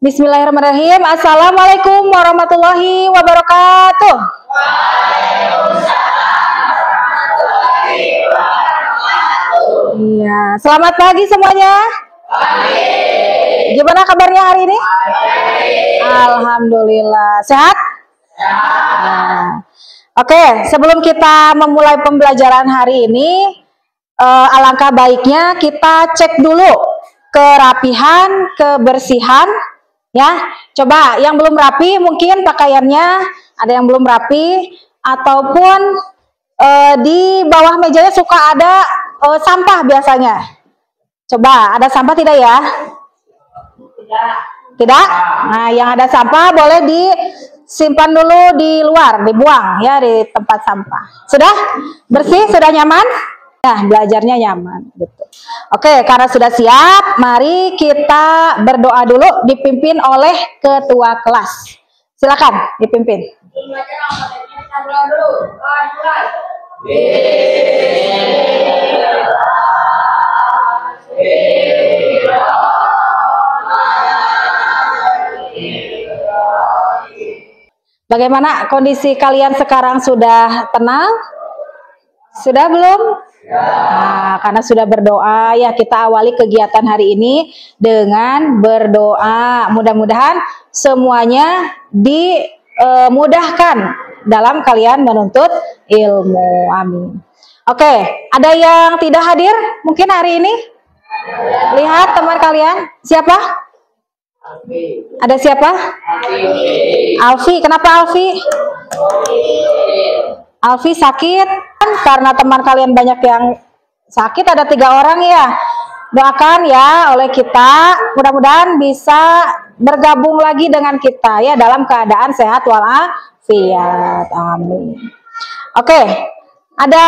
Bismillahirrahmanirrahim. Assalamualaikum warahmatullahi wabarakatuh. Iya, selamat pagi semuanya. Gimana kabarnya hari ini? Alhamdulillah. Sehat? Nah, oke, sebelum kita memulai pembelajaran hari ini, alangkah baiknya kita cek dulu kerapihan, kebersihan, ya. Coba yang belum rapi, mungkin pakaiannya ada yang belum rapi, ataupun di bawah mejanya suka ada sampah biasanya. Coba, ada sampah tidak ya? Tidak? Nah, yang ada sampah boleh disimpan dulu di luar, dibuang ya di tempat sampah. Sudah? Bersih? Sudah nyaman? Nah, belajarnya nyaman gitu. Oke, karena sudah siap, mari kita berdoa dulu dipimpin oleh ketua kelas. Silakan dipimpin. Bagaimana kondisi kalian sekarang, sudah tenang? Sudah belum? Nah, karena sudah berdoa, ya kita awali kegiatan hari ini dengan berdoa. Mudah-mudahan semuanya dimudahkan dalam kalian menuntut ilmu. Amin. Oke, ada yang tidak hadir mungkin hari ini? Lihat teman kalian, siapa? Ada siapa? Alfi. Kenapa Alfi? Alfi sakit karena teman kalian banyak yang sakit, ada 3 orang ya. Doakan ya oleh kita, mudah-mudahan bisa bergabung lagi dengan kita ya dalam keadaan sehat walafiat. Amin. Oke, ada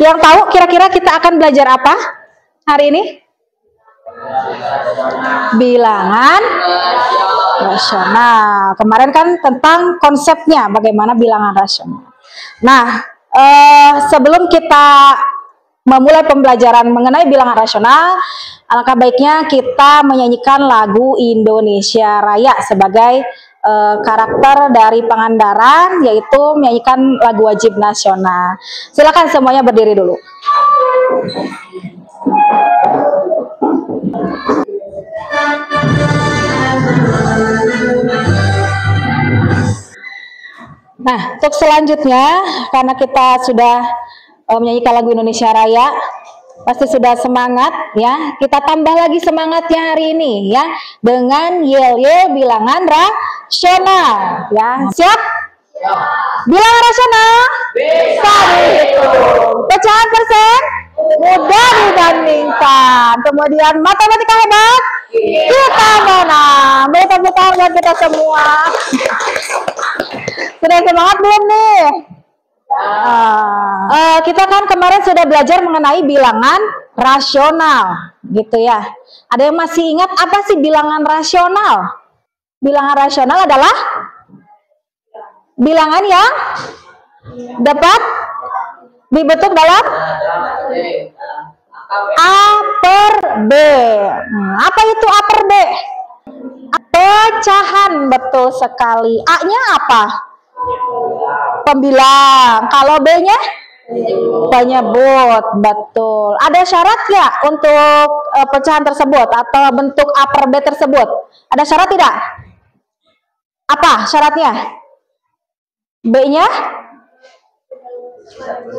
yang tahu kira-kira kita akan belajar apa hari ini? Bilangan rasional. Kemarin kan tentang konsepnya bagaimana bilangan rasional. Nah, sebelum kita memulai pembelajaran mengenai bilangan rasional, alangkah baiknya kita menyanyikan lagu Indonesia Raya sebagai karakter dari Pangandaran, yaitu menyanyikan lagu wajib nasional. Silakan semuanya berdiri dulu. Nah, untuk selanjutnya, karena kita sudah menyanyikan lagu Indonesia Raya, pasti sudah semangat ya. Kita tambah lagi semangatnya hari ini ya dengan yel-yel bilangan rasional ya. Siap? Bilangan rasional bisa dihitung. Pecahan persen mudah dibandingkan. Kemudian matematika hebat kita menang. Beri tepuk tangan buat kita semua. Sudah semangat belum nih? Kita kan kemarin sudah belajar mengenai bilangan rasional, gitu ya. Ada yang masih ingat apa sih bilangan rasional? Bilangan rasional adalah bilangan yang dapat dibentuk dalam A per B. Apa itu A per B? Pecahan, betul sekali. A-nya apa? Pembilang. Kalau B-nya? Penyebut, betul. Ada syarat ya untuk pecahan tersebut atau bentuk A per B tersebut? Ada syarat tidak? Apa syaratnya? B-nya?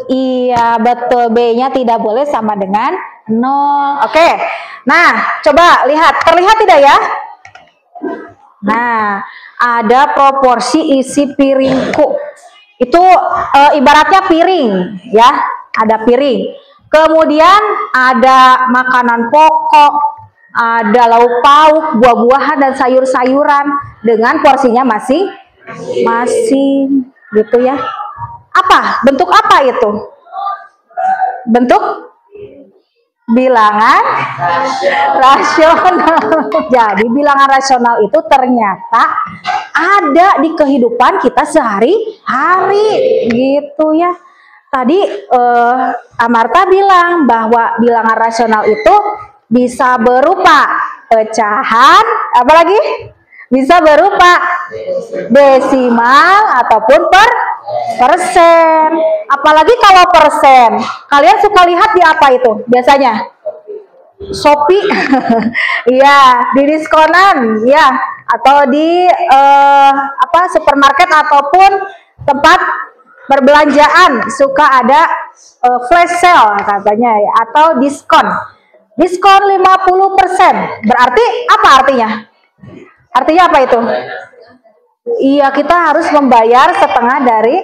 Iya, betul. B-nya tidak boleh sama dengan 0. Oke. Nah, coba lihat. Terlihat tidak ya? Nah, ada proporsi isi piringku. Itu ibaratnya piring ya, ada piring. Kemudian ada makanan pokok, ada lauk pauk, buah-buahan dan sayur-sayuran dengan porsinya masing-masing gitu ya. Apa? Bentuk apa itu? Bentuk bilangan rasional. Jadi bilangan rasional itu ternyata ada di kehidupan kita sehari-hari gitu ya. Tadi Amarta bilang bahwa bilangan rasional itu bisa berupa pecahan, apalagi bisa berupa desimal ataupun persen. Apalagi kalau persen, kalian suka lihat di apa itu biasanya? Shopee, iya, di diskonan, ya, atau di supermarket ataupun tempat perbelanjaan suka ada flash sale katanya, ya, atau diskon 50%. Berarti apa artinya? Artinya apa itu? Iya, kita harus membayar setengah dari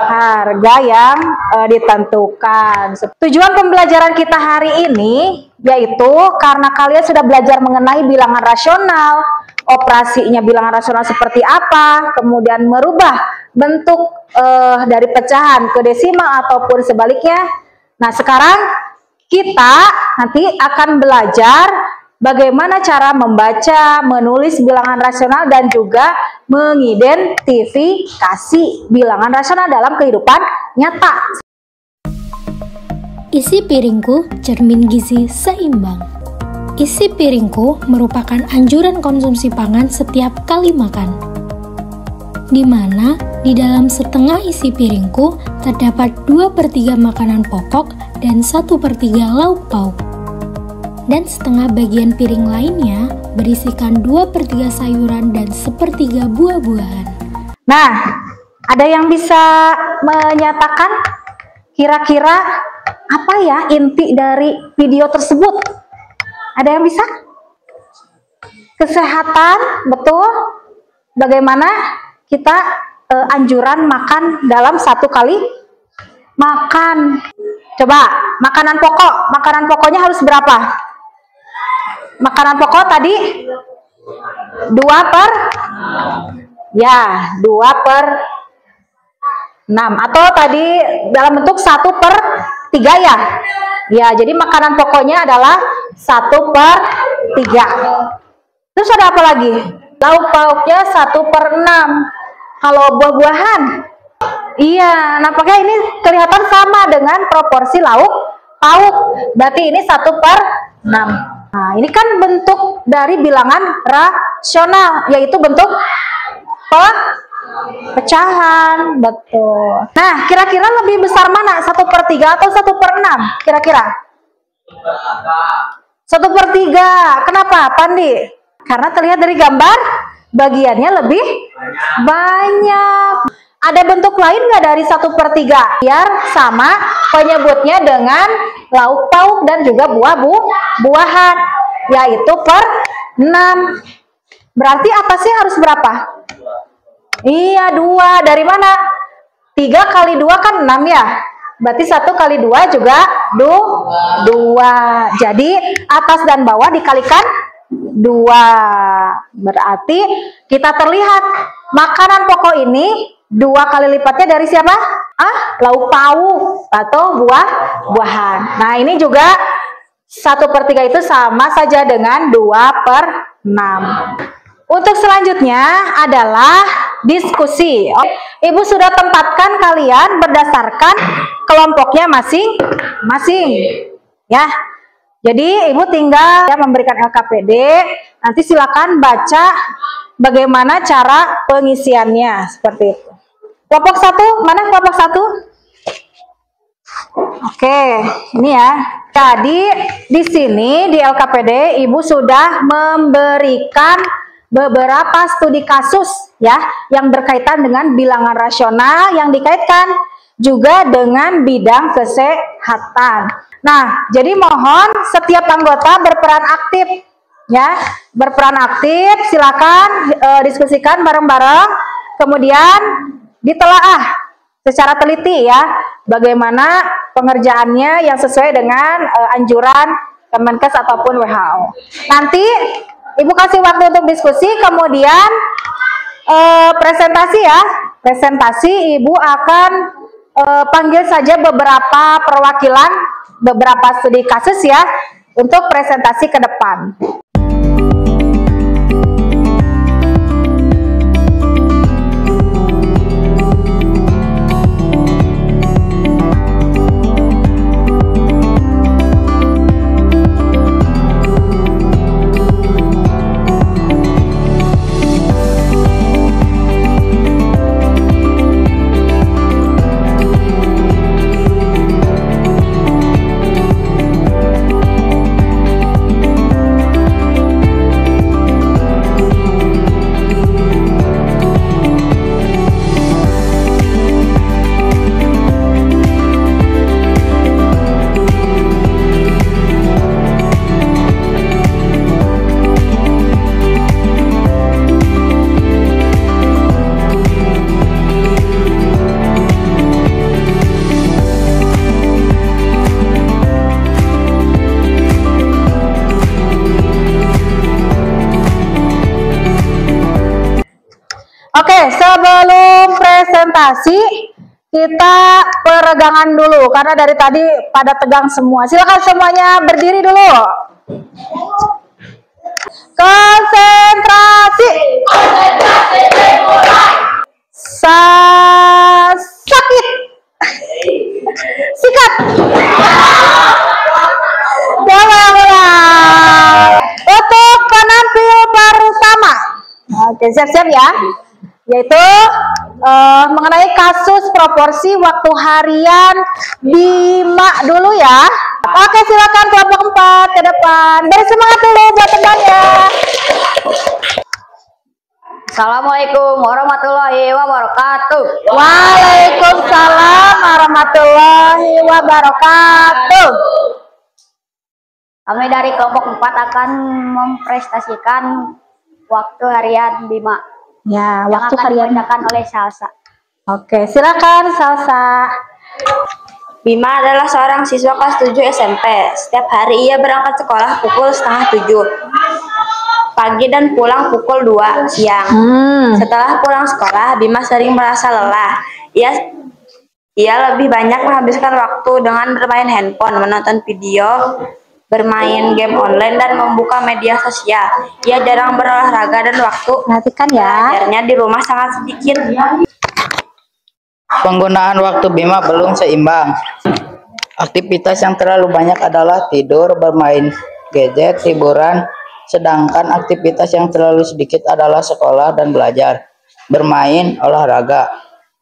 harga yang ditentukan. Tujuan pembelajaran kita hari ini yaitu karena kalian sudah belajar mengenai bilangan rasional, operasinya bilangan rasional seperti apa, kemudian merubah bentuk dari pecahan ke desimal ataupun sebaliknya. Nah, sekarang kita nanti akan belajar bagaimana cara membaca, menulis bilangan rasional dan juga mengidentifikasi bilangan rasional dalam kehidupan nyata. Isi piringku, cermin gizi seimbang. Isi piringku merupakan anjuran konsumsi pangan setiap kali makan, di mana di dalam setengah isi piringku terdapat 2/3 makanan pokok dan 1/3 lauk pauk. Dan setengah bagian piring lainnya berisikan 2/3 sayuran dan 1/3 buah-buahan. Nah, ada yang bisa menyatakan kira-kira apa ya inti dari video tersebut? Ada yang bisa? Kesehatan, betul. Bagaimana kita anjuran makan dalam satu kali makan? Coba, makanan pokoknya harus berapa? Makanan pokok tadi 2/6 atau tadi dalam bentuk 1/3 ya. Ya, jadi makanan pokoknya adalah 1/3. Terus ada apa lagi? Lauk pauknya 1/6. Kalau buah-buahan, iya, nampaknya ini kelihatan sama dengan proporsi lauk pauk. Berarti ini 1/6. Nah, ini kan bentuk dari bilangan rasional, yaitu bentuk pecahan, betul. Nah, kira-kira lebih besar mana? 1/3 atau 1/6? Kira-kira? 1/3. Kenapa, Pandi? Karena terlihat dari gambar, bagiannya lebih banyak. Ada bentuk lain nggak dari 1/3? Biar sama penyebutnya dengan lauk pauk dan juga buah-buahan, yaitu /6. Berarti atasnya harus berapa? Iya, 2. Dari mana? 3 kali 2 kan 6 ya. Berarti 1 kali 2 juga 2. Jadi atas dan bawah dikalikan 2. Berarti kita terlihat makanan pokok ini 2 kali lipatnya dari siapa? Lauk pauk atau buah-buahan. Nah, ini juga 1/3 itu sama saja dengan 2/6. Untuk selanjutnya adalah diskusi. Ibu sudah tempatkan kalian berdasarkan kelompoknya masing-masing, ya. Jadi ibu tinggal memberikan LKPD. Nanti silakan baca bagaimana cara pengisiannya seperti itu. Kelompok 1, mana kelompok 1? Oke, ini ya. Jadi di sini di LKPD ibu sudah memberikan beberapa studi kasus ya yang berkaitan dengan bilangan rasional yang dikaitkan juga dengan bidang kesehatan. Nah, jadi mohon setiap anggota berperan aktif ya, berperan aktif. Silakan diskusikan bareng-bareng, kemudian ditelaah secara teliti ya bagaimana pengerjaannya yang sesuai dengan anjuran Kemenkes ataupun WHO. Nanti Ibu kasih waktu untuk diskusi, kemudian presentasi ya. Presentasi Ibu akan panggil saja beberapa perwakilan, beberapa studi kasus ya, untuk presentasi ke depan. sebelum presentasi kita peregangan dulu karena dari tadi pada tegang semua. Silakan semuanya berdiri dulu. Konsentrasi. Sakit. Sikat. Untuk penampil pertama. Oke, siap-siap ya. Yaitu mengenai kasus proporsi waktu harian Bima dulu ya. Oke, silakan kelompok 4 ke depan. Beri semangat dulu buat temannya. Assalamualaikum warahmatullahi wabarakatuh. Waalaikumsalam warahmatullahi wabarakatuh. Kami dari kelompok 4 akan mempresentasikan waktu harian Bima. Ya, yang waktu akan harian dibacakan oleh Salsa. Oke, silakan Salsa. Bima adalah seorang siswa kelas 7 SMP. Setiap hari ia berangkat sekolah pukul setengah 7 pagi dan pulang pukul 2 siang. Setelah pulang sekolah, Bima sering merasa lelah. Ia lebih banyak menghabiskan waktu dengan bermain handphone, menonton video, bermain game online, dan membuka media sosial. Ia jarang berolahraga dan waktu Perhatikan ya. belajarnya di rumah sangat sedikit. Penggunaan waktu Bima belum seimbang. Aktivitas yang terlalu banyak adalah tidur, bermain gadget, hiburan, sedangkan aktivitas yang terlalu sedikit adalah sekolah dan belajar, bermain, olahraga,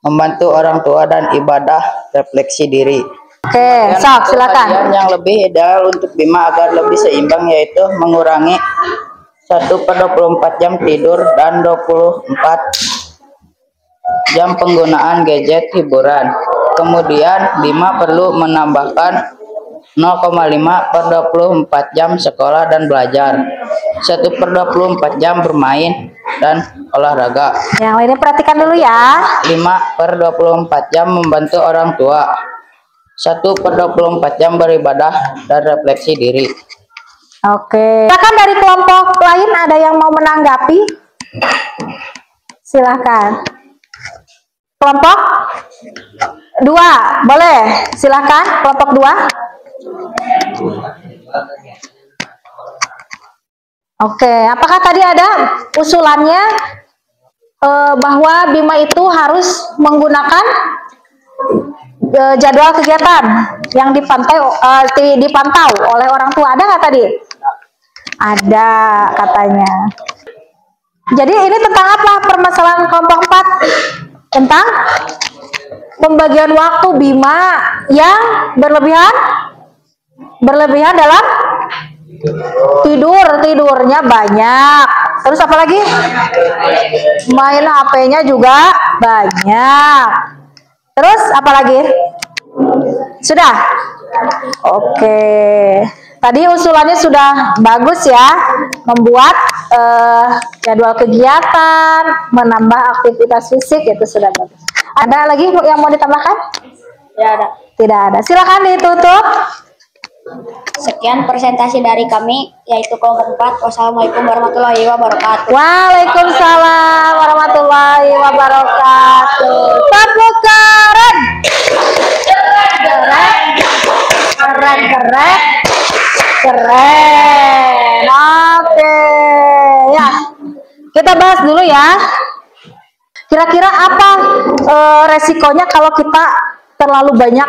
membantu orang tua, dan ibadah refleksi diri. Oke, sok silakan. Harian yang lebih ideal untuk Bima agar lebih seimbang yaitu mengurangi 1/24 jam tidur dan 24 jam penggunaan gadget hiburan. Kemudian Bima perlu menambahkan 0,5/24 jam sekolah dan belajar, 1/24 jam bermain dan olahraga, Yang lainnya perhatikan dulu ya. 5/24 jam membantu orang tua, 1/24 jam beribadah dan refleksi diri. Oke. Silakan dari kelompok lain ada yang mau menanggapi? Silakan. Kelompok 2, boleh. Silakan kelompok 2. Oke, apakah tadi ada usulannya bahwa Bima itu harus menggunakan jadwal kegiatan yang dipantau oleh orang tua? Ada nggak tadi? Ada katanya. Jadi ini tentang apa permasalahan kelompok 4? Tentang pembagian waktu Bima yang berlebihan dalam tidurnya banyak. Terus apa lagi? Main HP-nya juga banyak. Terus apa lagi? Sudah? Oke. Tadi usulannya sudah bagus ya. Membuat jadwal kegiatan, menambah aktivitas fisik, itu sudah bagus. Ada lagi yang mau ditambahkan? Tidak ada. Tidak ada. Silakan ditutup. Sekian presentasi dari kami, yaitu kelompok 4. Wassalamualaikum warahmatullahi wabarakatuh. Waalaikumsalam warahmatullahi wabarakatuh. Tepuk keren. Keren. Oke. Ya. Kita bahas dulu ya. Kira-kira apa resikonya kalau kita terlalu banyak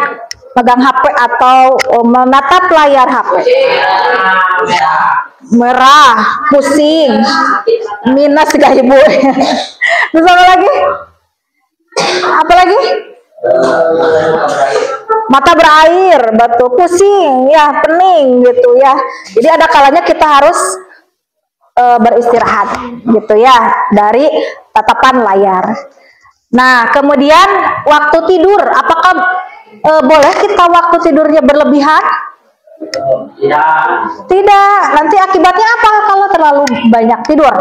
pegang HP atau menatap layar HP? Merah, pusing, minus gak ibu? Terus apa lagi? Apa lagi? Mata berair, batu pusing, ya pening gitu ya. Jadi ada kalanya kita harus beristirahat gitu ya dari tatapan layar. Nah, kemudian waktu tidur, apakah boleh kita waktu tidurnya berlebihan? Tidak. Nanti akibatnya apa kalau terlalu banyak tidur?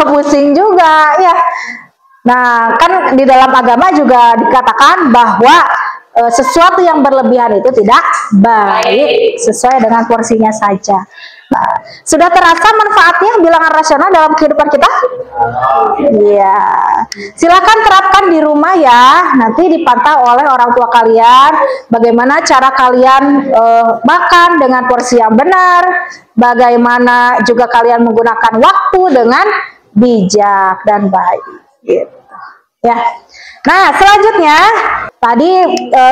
Pusing juga ya. Nah, kan di dalam agama juga dikatakan bahwa sesuatu yang berlebihan itu tidak baik, sesuai dengan porsinya saja. Nah, sudah terasa manfaatnya bilangan rasional dalam kehidupan kita? Iya. Silakan terapkan di rumah ya. Nanti dipantau oleh orang tua kalian bagaimana cara kalian makan dengan porsi yang benar, bagaimana juga kalian menggunakan waktu dengan bijak dan baik. Gitu. Ya. Nah, selanjutnya tadi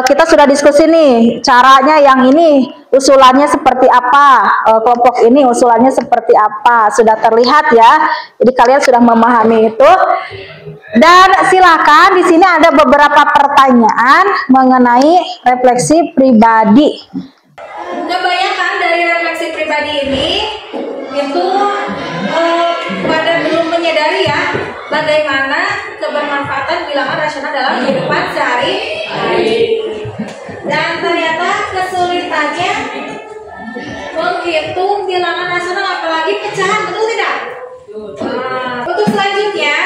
kita sudah diskusi nih caranya yang ini usulannya seperti apa, kelompok ini usulannya seperti apa, sudah terlihat ya. Jadi kalian sudah memahami itu. Dan silakan di sini ada beberapa pertanyaan mengenai refleksi pribadi. Kebanyakan dari refleksi pribadi ini itu pada belum menyadari ya bagaimana kebermanfaatan bilangan rasional dalam kehidupan sehari-hari. Dan ternyata kesulitannya menghitung bilangan rasional apalagi pecahan, betul tidak? Untuk selanjutnya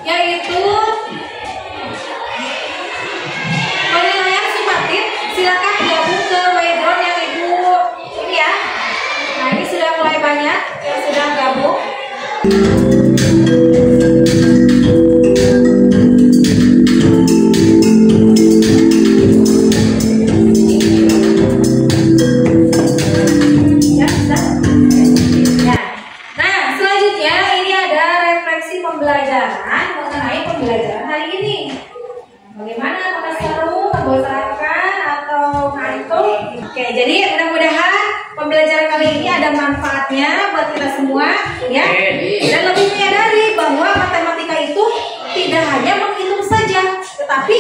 yaitu penilaian sumatif. Silakan gabung ke webinar yang ibu ini ya. Nah, ini sudah mulai banyak yang sudah gabung. Oke, jadi mudah-mudahan pembelajaran kali ini ada manfaatnya buat kita semua, ya. Dan lebih menyadari bahwa matematika itu tidak hanya menghitung saja, tetapi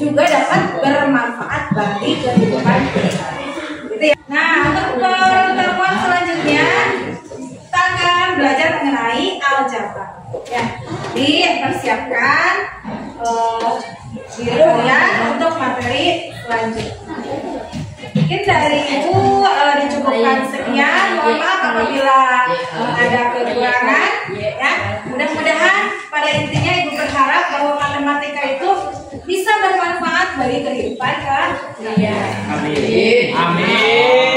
juga dapat bermanfaat bagi kehidupan kita. Gitu ya. Nah, untuk pertemuan selanjutnya kita akan belajar mengenai aljabar. Ya, dipersiapkan diri kalian untuk materi selanjutnya. Mungkin dari Ibu dicukupkan sekian. Mohon maaf apabila ada kekurangan. Ya, mudah-mudahan pada intinya Ibu berharap bahwa matematika itu bisa bermanfaat bagi kehidupan kalian. Amin. Amin.